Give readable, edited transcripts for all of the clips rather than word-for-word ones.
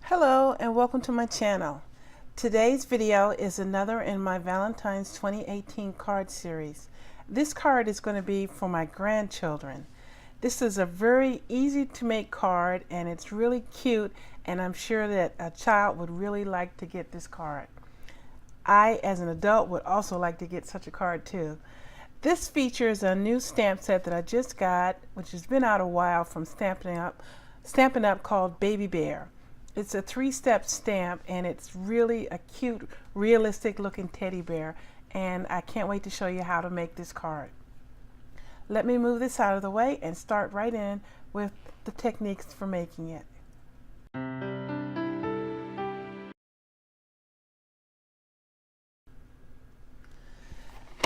Hello and welcome to my channel. Today's video is another in my Valentine's 2018 card series. This card is going to be for my grandchildren. This is a very easy to make card and it's really cute, and I'm sure that a child would really like to get this card. I as an adult would also like to get such a card too. This features a new stamp set that I just got, which has been out a while, from Stampin' Up called Baby Bear. It's a 3-step stamp and it's really a cute, realistic looking teddy bear, and I can't wait to show you how to make this card. Let me move this out of the way and start right in with the techniques for making it.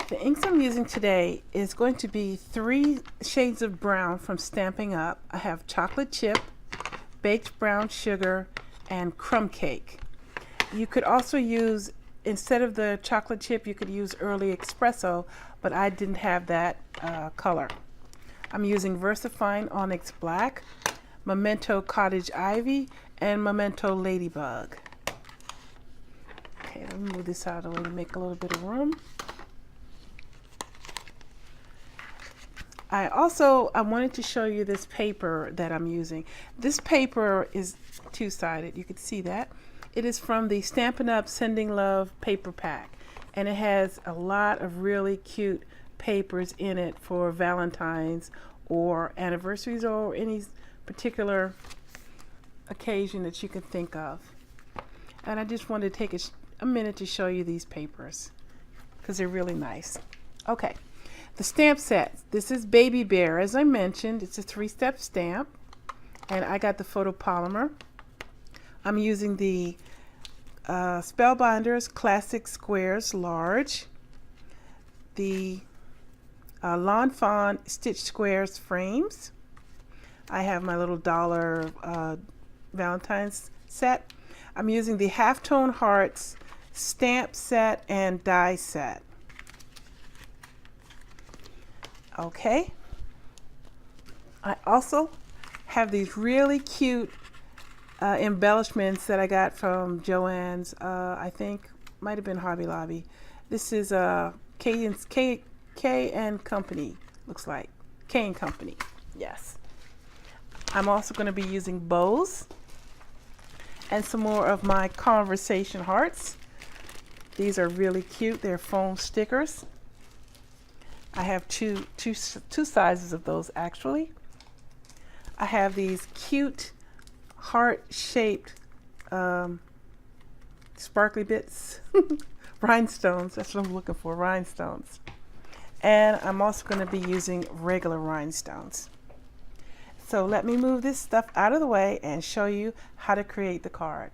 The inks I'm using today is going to be 3 shades of brown from Stampin' Up. I have chocolate chip, baked brown sugar, and crumb cake. You could also use, instead of the chocolate chip, you could use early espresso, but I didn't have that color. I'm using Versafine Onyx Black, Memento Cottage Ivy, and Memento Ladybug. Okay, let me move this out of the way to make a little bit of room. I wanted to show you this paper that I'm using. This paper is two-sided, you can see that. It is from the Stampin' Up Sending Love paper pack, and it has a lot of really cute papers in it for Valentine's or anniversaries or any particular occasion that you can think of. And I just wanted to take a minute to show you these papers because they're really nice. Okay. The stamp set. This is Baby Bear, as I mentioned. It's a 3-step stamp, and I got the photopolymer. I'm using the Spellbinders Classic Squares large, the Fawn Stitch Squares frames. I have my little dollar Valentine's set. I'm using the Halftone Hearts stamp set and die set. Okay, I also have these really cute embellishments that I got from Joann's, I think might have been Hobby Lobby. This is K and Company, looks like K and Company. Yes, I'm also going to be using bows and some more of my conversation hearts. These are really cute. They're foam stickers. I have two sizes of those actually. I have these cute heart-shaped sparkly bits, rhinestones. That's what I'm looking for, rhinestones. And I'm also going to be using regular rhinestones. So let me move this stuff out of the way and show you how to create the card.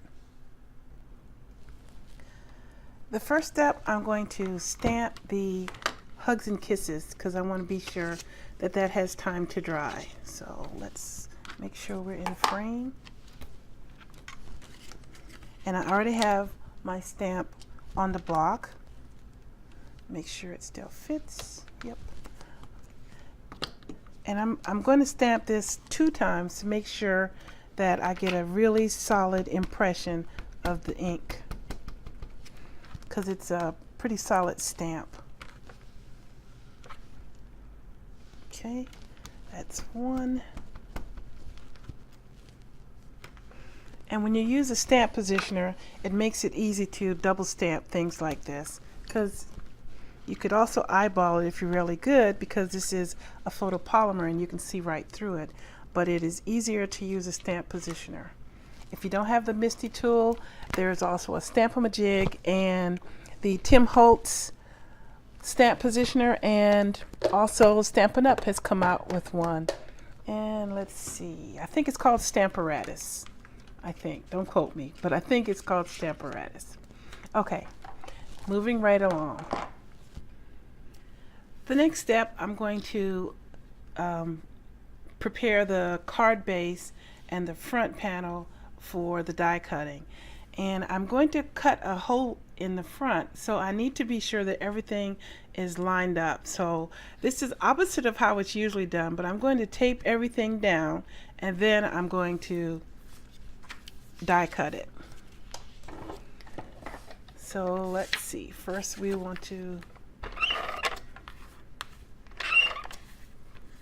The first step, I'm going to stamp the Hugs and Kisses because I want to be sure that that has time to dry. So let's make sure we're in frame. And I already have my stamp on the block. Make sure it still fits. Yep. And I'm going to stamp this 2 times to make sure that I get a really solid impression of the ink, because it's a pretty solid stamp. Okay, that's 1. And when you use a stamp positioner, it makes it easy to double stamp things like this, because you could also eyeball it if you're really good, because this is a photopolymer and you can see right through it, but it is easier to use a stamp positioner. If you don't have the Misty tool, there's also a Stamp-O-Ma-Jig and the Tim Holtz stamp positioner, and also Stampin' Up has come out with one, and let's see, I think it's called Stamparatus. I think, don't quote me, but I think it's called Stamparatus. Okay, moving right along. The next step, I'm going to prepare the card base and the front panel for the die cutting, and I'm going to cut a hole in the front, so I need to be sure that everything is lined up. So this is opposite of how it's usually done, but I'm going to tape everything down, and then I'm going to die cut it. So let's see, first we want to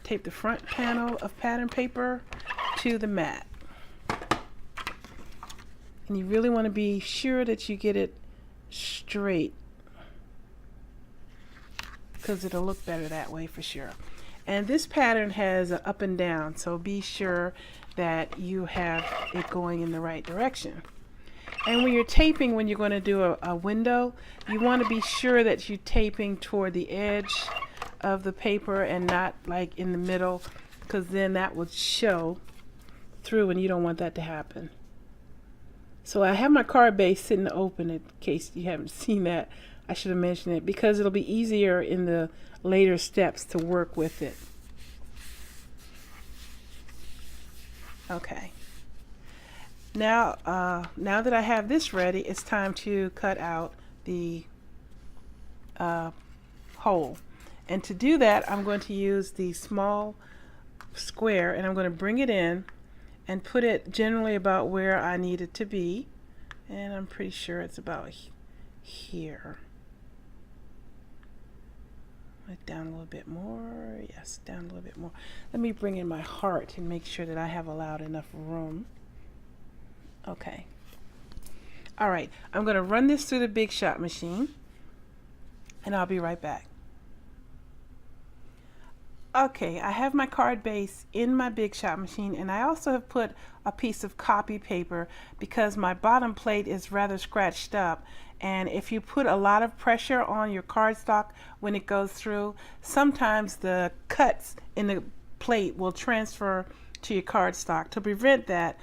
tape the front panel of pattern paper to the mat. And you really want to be sure that you get it straight, because it'll look better that way for sure. And this pattern has an up and down, so be sure that you have it going in the right direction. And when you're taping, when you're going to do a window, you want to be sure that you're taping toward the edge of the paper and not like in the middle, because then that will show through and you don't want that to happen. So I have my card base sitting open in case you haven't seen that. I should have mentioned it because it'll be easier in the later steps to work with it. Okay. Now that I have this ready, it's time to cut out the hole. And to do that, I'm going to use the small square and I'm going to bring it in and put it generally about where I need it to be. And I'm pretty sure it's about here. Like down a little bit more. Yes, down a little bit more. Let me bring in my heart and make sure that I have allowed enough room. Okay. All right, I'm going to run this through the Big Shot machine and I'll be right back. Okay, I have my card base in my Big Shot machine, and I also have put a piece of copy paper because my bottom plate is rather scratched up, and if you put a lot of pressure on your cardstock when it goes through, sometimes the cuts in the plate will transfer to your cardstock. To prevent that,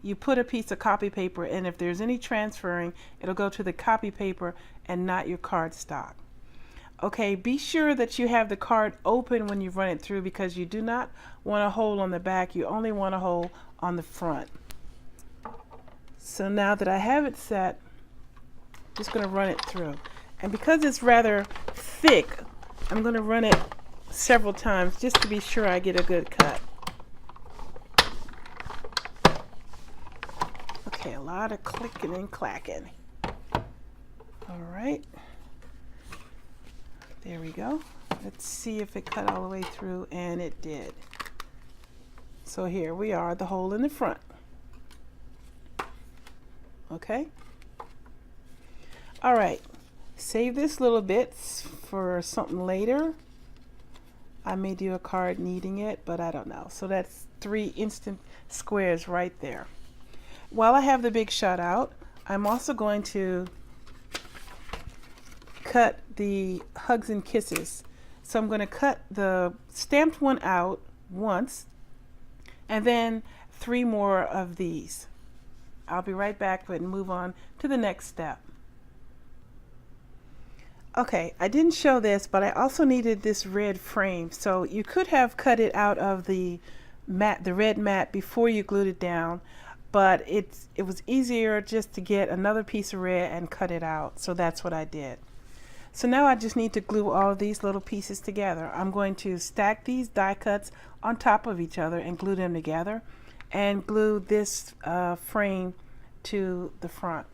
you put a piece of copy paper, and if there's any transferring, it'll go to the copy paper and not your cardstock. Okay, be sure that you have the card open when you run it through because you do not want a hole on the back, you only want a hole on the front. So now that I have it set, I'm just going to run it through. And because it's rather thick, I'm going to run it several times just to be sure I get a good cut. Okay, a lot of clicking and clacking. All right. There we go. Let's see if it cut all the way through, and it did. So here we are, the hole in the front. Okay. All right. Save this little bits for something later. I may do a card needing it, but I don't know. So that's 3 instant squares right there. While I have the Big Shot out, I'm also going to cut the Hugs and Kisses. So I'm going to cut the stamped one out once and then 3 more of these. I'll be right back and move on to the next step. Okay, I didn't show this, but I also needed this red frame. So you could have cut it out of the mat, the red mat, before you glued it down, but it was easier just to get another piece of red and cut it out. So that's what I did. So now I just need to glue all of these little pieces together. I'm going to stack these die cuts on top of each other and glue them together and glue this frame to the front.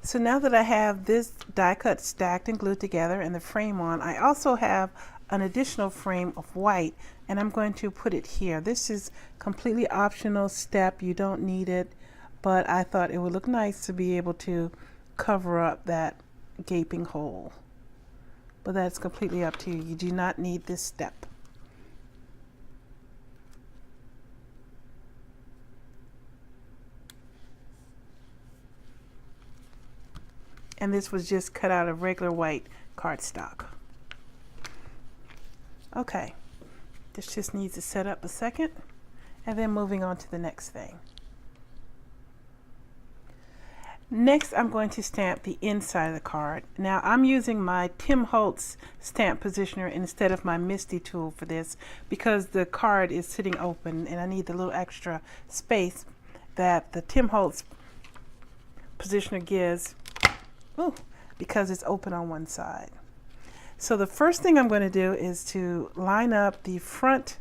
So now that I have this die cut stacked and glued together and the frame on, I also have an additional frame of white, and I'm going to put it here. This is completely optional step. You don't need it, but I thought it would look nice to be able to cover up that gaping hole. But that's completely up to you. You do not need this step. And this was just cut out of regular white cardstock. Okay, this just needs to set up a second, and then moving on to the next thing. Next, I'm going to stamp the inside of the card. Now, I'm using my Tim Holtz stamp positioner instead of my Misty tool for this because the card is sitting open and I need the little extra space that the Tim Holtz positioner gives because it's open on one side. So the first thing I'm going to do is to line up the front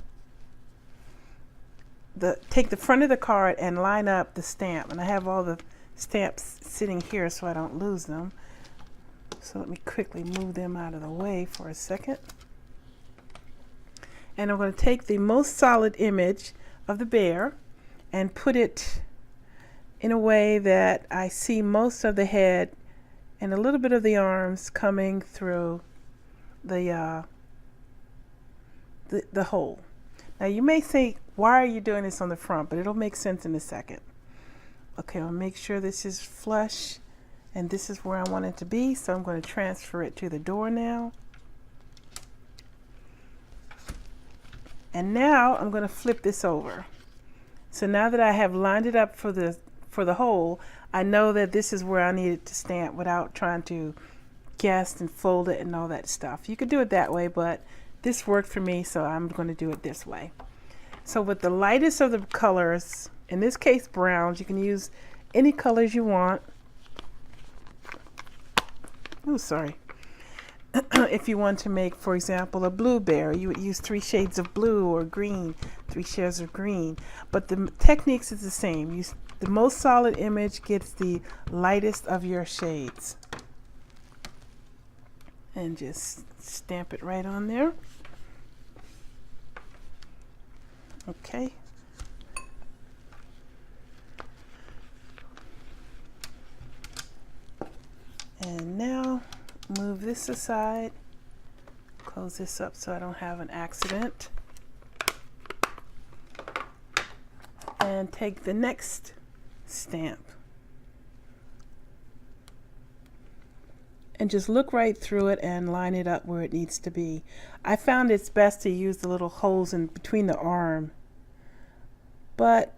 take the front of the card and line up the stamp. And I have all the stamps sitting here so I don't lose them. So let me quickly move them out of the way for a second. And I'm going to take the most solid image of the bear and put it in a way that I see most of the head and a little bit of the arms coming through the hole. Now you may say, why are you doing this on the front? But it'll make sense in a second. Okay, I'll make sure this is flush, and this is where I want it to be, so I'm going to transfer it to the door now. And now I'm going to flip this over. So now that I have lined it up for the hole, I know that this is where I need it to stamp without trying to guess and fold it and all that stuff. You could do it that way, but this worked for me, so I'm going to do it this way. So with the lightest of the colors, in this case browns, you can use any colors you want. Oh, sorry. If you want to make, for example, a blue bear, you would use 3 shades of blue or green, 3 shades of green. But the techniques is the same. The most solid image gets the lightest of your shades. And just stamp it right on there. Okay. And now move this aside, close this up so I don't have an accident, and take the next stamp and just look right through it and line it up where it needs to be. I found it's best to use the little holes in between the arm, but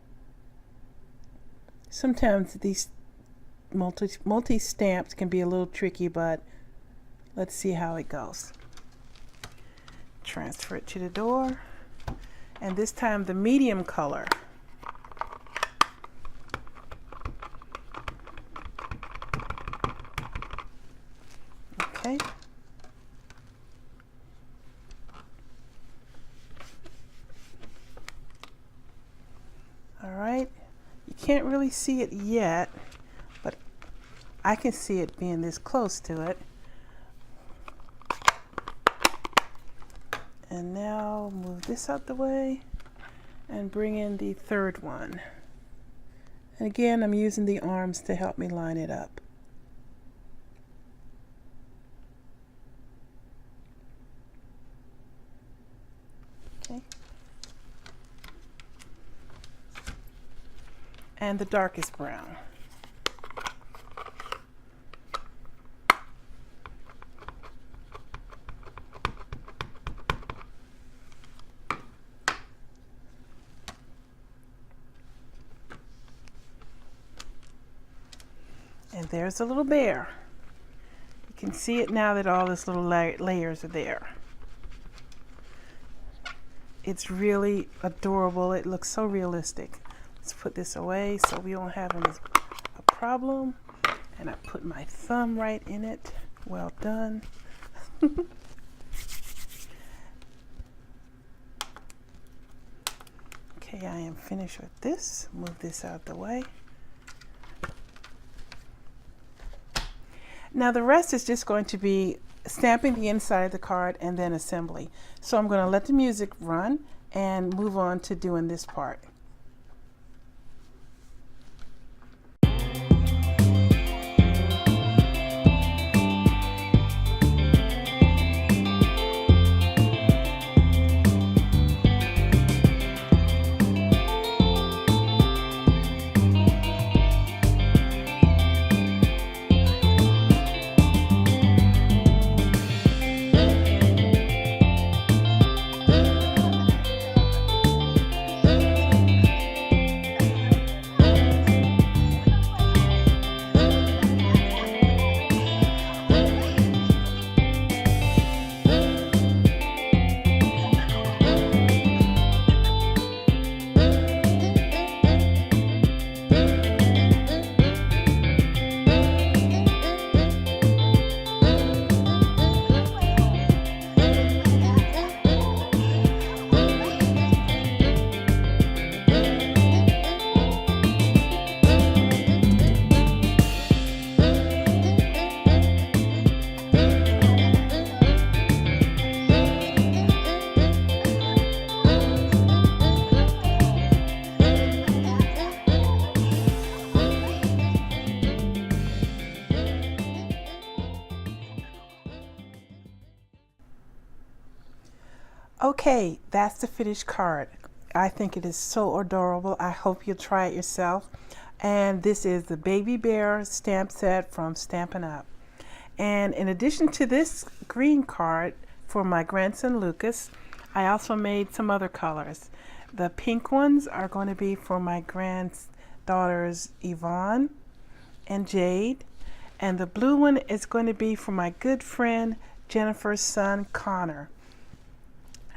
sometimes these multi stamps can be a little tricky, but let's see how it goes. Transfer it to the door, and this time the medium color. Okay. All right. You can't really see it yet, but I can see it being this close to it. And now move this out the way and bring in the third one. And again, I'm using the arms to help me line it up. Okay. And the darkest brown. And there's a little bear. You can see it now that all these little layers are there. It's really adorable. It looks so realistic. Let's put this away so we don't have a problem. And I put my thumb right in it. Well done. Okay, I am finished with this. Move this out the way. Now the rest is just going to be stamping the inside of the card and then assembly. So I'm going to let the music run and move on to doing this part. Okay, that's the finished card. I think it is so adorable. I hope you'll try it yourself. And this is the Baby Bear stamp set from Stampin' Up. And in addition to this green card for my grandson Lucas, I also made some other colors. The pink ones are going to be for my granddaughters Yvonne and Jade, and the blue one is going to be for my good friend Jennifer's son Connor.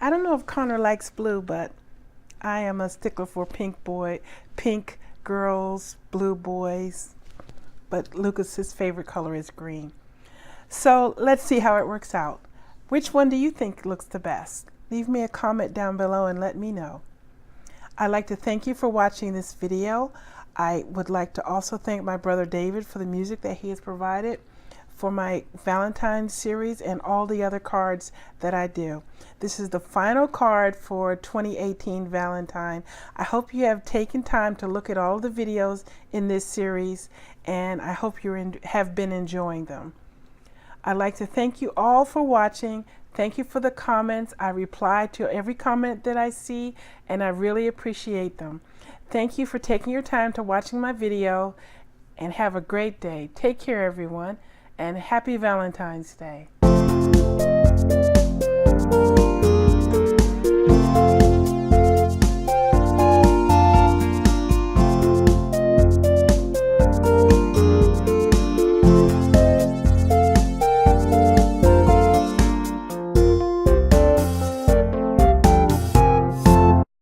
I don't know if Connor likes blue, but I am a stickler for pink girls, blue boys, but Lucas's favorite color is green. So let's see how it works out. Which one do you think looks the best? Leave me a comment down below and let me know. I'd like to thank you for watching this video. I would like to also thank my brother David for the music that he has provided for my Valentine series and all the other cards that I do. This is the final card for 2018 Valentine. I hope you have taken time to look at all the videos in this series, and I hope you have been enjoying them. I'd like to thank you all for watching. Thank you for the comments. I reply to every comment that I see, and I really appreciate them. Thank you for taking your time to watching my video, and have a great day. Take care, everyone, and happy Valentine's Day.